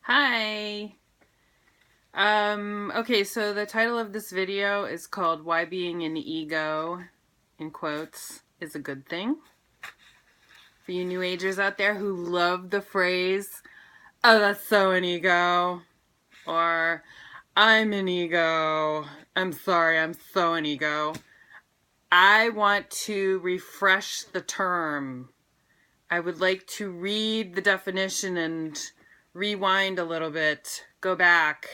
Hi. Okay, so the title of this video is called Why Being an Ego, in quotes, is a Good Thing. For you New Agers out there who love the phrase, oh, that's so an ego, or I'm an ego, I'm sorry, I'm so an ego. I want to refresh the term. I would like to read the definition and rewind a little bit, go back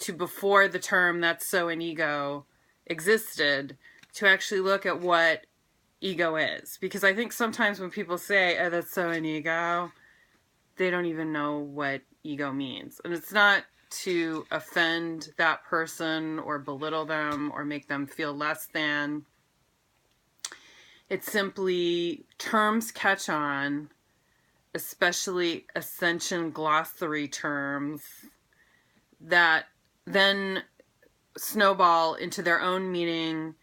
to before the term "that's so an ego" existed, to actually look at what ego is. Because I think sometimes when people say, oh, that's so an ego, they don't even know what ego means. And it's not to offend that person or belittle them or make them feel less than. It's simply terms catch on, especially ascension glossary terms, that then snowball into their own meaning,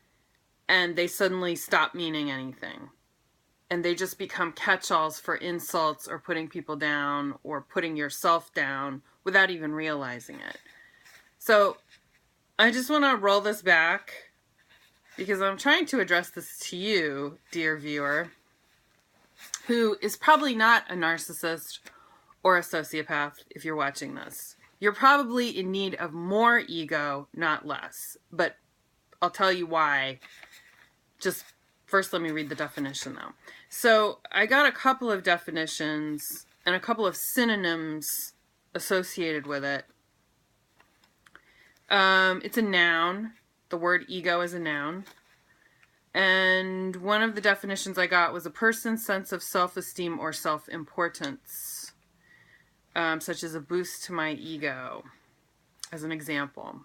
and they suddenly stop meaning anything. And they just become catch-alls for insults or putting people down or putting yourself down without even realizing it. So I just want to roll this back because I'm trying to address this to you, dear viewer, who is probably not a narcissist or a sociopath if you're watching this. You're probably in need of more ego, not less. But I'll tell you why. Just first let me read the definition though. So I got a couple of definitions and a couple of synonyms associated with it. It's a noun. The word ego is a noun. And one of the definitions I got was a person's sense of self-esteem or self-importance, such as a boost to my ego, as an example.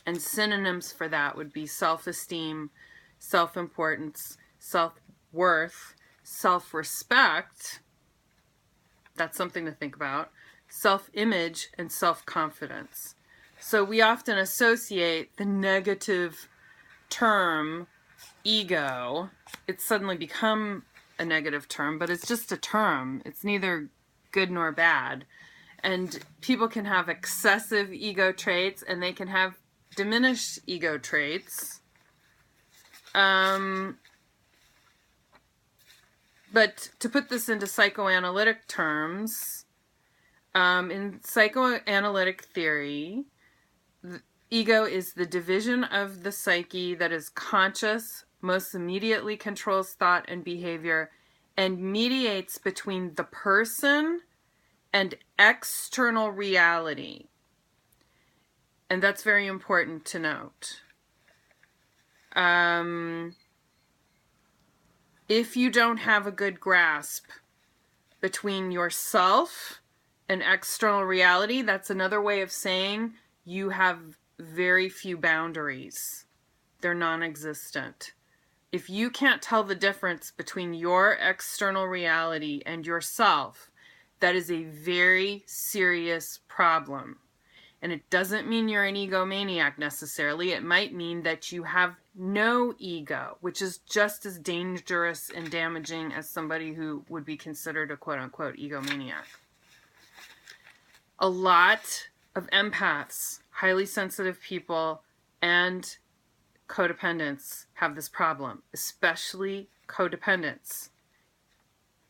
And synonyms for that would be self-esteem, self-importance, self-worth, self-respect. That's something to think about. Self-image and self-confidence. So we often associate the negative term ego. It's suddenly become a negative term, but it's just a term. It's neither good nor bad. And people can have excessive ego traits and they can have diminished ego traits. But to put this into psychoanalytic terms, in psychoanalytic theory, the ego is the division of the psyche that is conscious, most immediately controls thought and behavior, and mediates between the person and external reality. And that's very important to note. If you don't have a good grasp between yourself and external reality, that's another way of saying you have very few boundaries. They're non-existent. If you can't tell the difference between your external reality and yourself, that is a very serious problem. And it doesn't mean you're an egomaniac necessarily. It might mean that you have no ego, which is just as dangerous and damaging as somebody who would be considered a quote-unquote egomaniac. A lot of empaths, highly sensitive people, and codependents have this problem, especially codependents.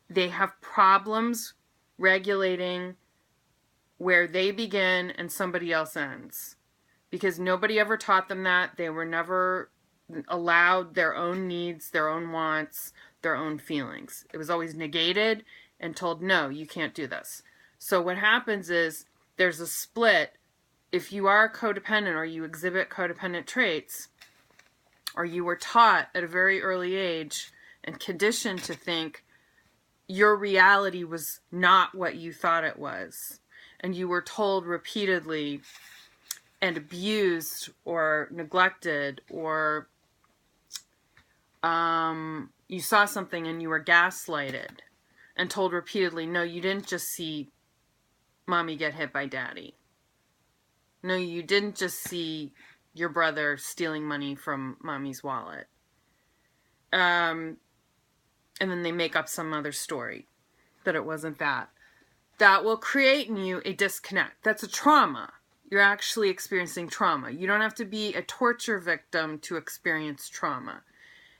They have problems regulating where they begin and somebody else ends, because nobody ever taught them that. They were never allowed their own needs, their own wants, their own feelings. It was always negated and told, no, you can't do this. So what happens is there's a split. If you are codependent or you exhibit codependent traits, or you were taught at a very early age and conditioned to think your reality was not what you thought it was, and you were told repeatedly and abused or neglected, or you saw something and you were gaslighted and told repeatedly, no, you didn't just see mommy get hit by daddy. No, you didn't just see your brother stealing money from mommy's wallet. And then they make up some other story that it wasn't that. that will create in you a disconnect. That's a trauma. You're actually experiencing trauma. You don't have to be a torture victim to experience trauma.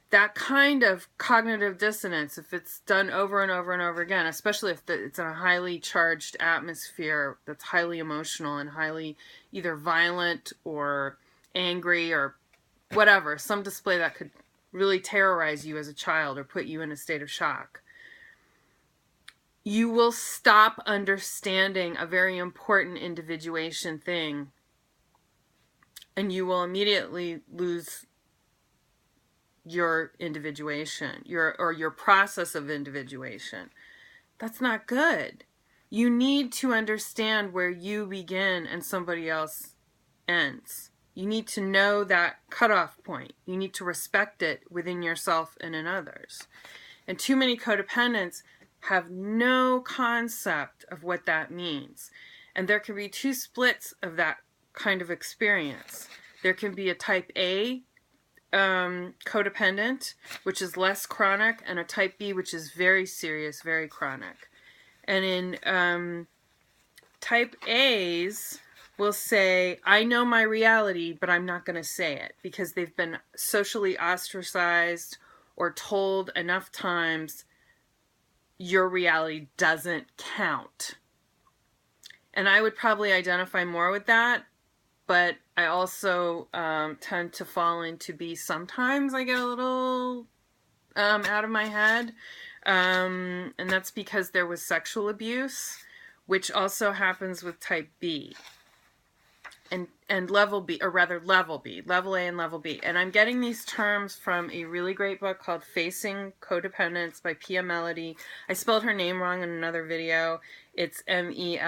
That kind of cognitive dissonance, if it's done over and over and over again, especially if it's in a highly charged atmosphere that's highly emotional and highly either violent or angry or whatever, some display that could really terrorize you as a child or put you in a state of shock, you will stop understanding a very important individuation thing, and you will immediately lose your individuation, your process of individuation. That's not good. You need to understand where you begin and somebody else ends. You need to know that cutoff point. You need to respect it within yourself and in others. And too many codependents have no concept of what that means. And there can be two splits of that kind of experience. There can be a type A codependent, which is less chronic, and a type B, which is very serious, very chronic. And in type A's will say, I know my reality, but I'm not going to say it, because they've been socially ostracized or told enough times your reality doesn't count. And I would probably identify more with that, but I also tend to fall into B. Sometimes I get a little out of my head, and that's because there was sexual abuse, which also happens with type B. And level B, or rather level B, level A and level B. And I'm getting these terms from a really great book called Facing Codependents by Pia Mellody. I spelled her name wrong in another video. It's Mellody.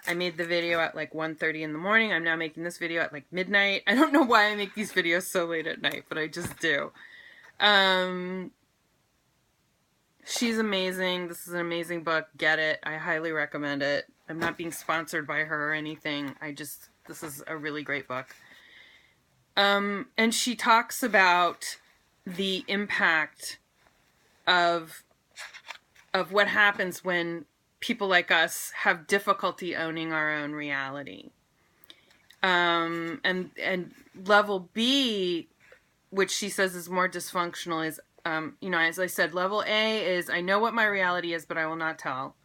I made the video at like 1:30 in the morning. I'm now making this video at like midnight. I don't know why I make these videos so late at night, but I just do. She's amazing. This is an amazing book. Get it. I highly recommend it. I'm not being sponsored by her or anything. This is a really great book. And she talks about the impact of what happens when people like us have difficulty owning our own reality. And level B, which she says is more dysfunctional, is, as I said, level A is, I know what my reality is, but I will not tell.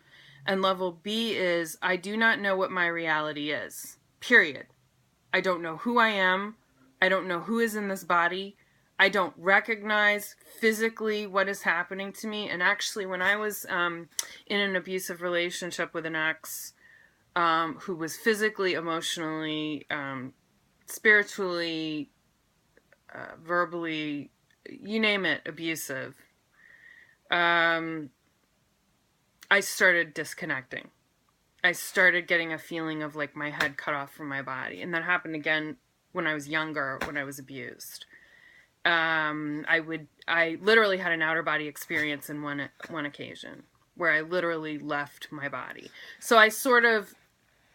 And level B is, I do not know what my reality is, period. I don't know who I am. I don't know who is in this body. I don't recognize physically what is happening to me. And actually, when I was in an abusive relationship with an ex who was physically, emotionally, spiritually, verbally, you name it, abusive, I started disconnecting. I started getting a feeling of like my head cut off from my body. And that happened again when I was younger, when I was abused. I literally had an outer body experience in one occasion where I literally left my body. So I sort of,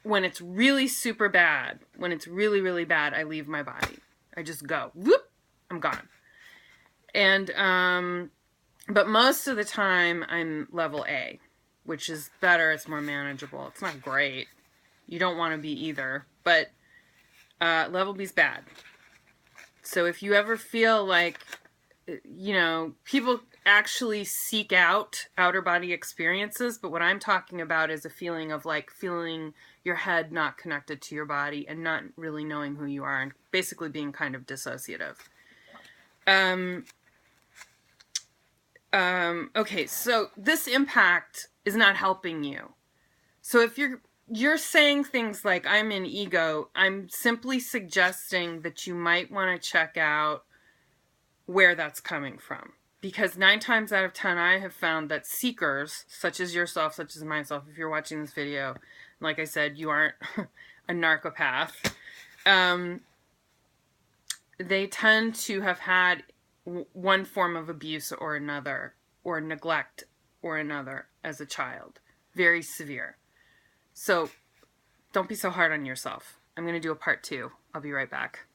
when it's really super bad, when it's really, really bad, I leave my body. I just go, whoop, I'm gone. And, but most of the time I'm level A, which is better. It's more manageable. It's not great. You don't want to be either, but level B is bad. So if you ever feel like, people actually seek out outer body experiences, but what I'm talking about is a feeling of like feeling your head not connected to your body and not really knowing who you are and basically being kind of dissociative. Okay, so this impact is not helping you. So if you're saying things like, I'm in ego, I'm simply suggesting that you might want to check out where that's coming from. Because 9 times out of 10, I have found that seekers, such as yourself, such as myself, if you're watching this video, like I said, you aren't a narcopath, they tend to have had one form of abuse or another, or neglect or another as a child. Very severe. So don't be so hard on yourself. I'm going to do a part 2. I'll be right back.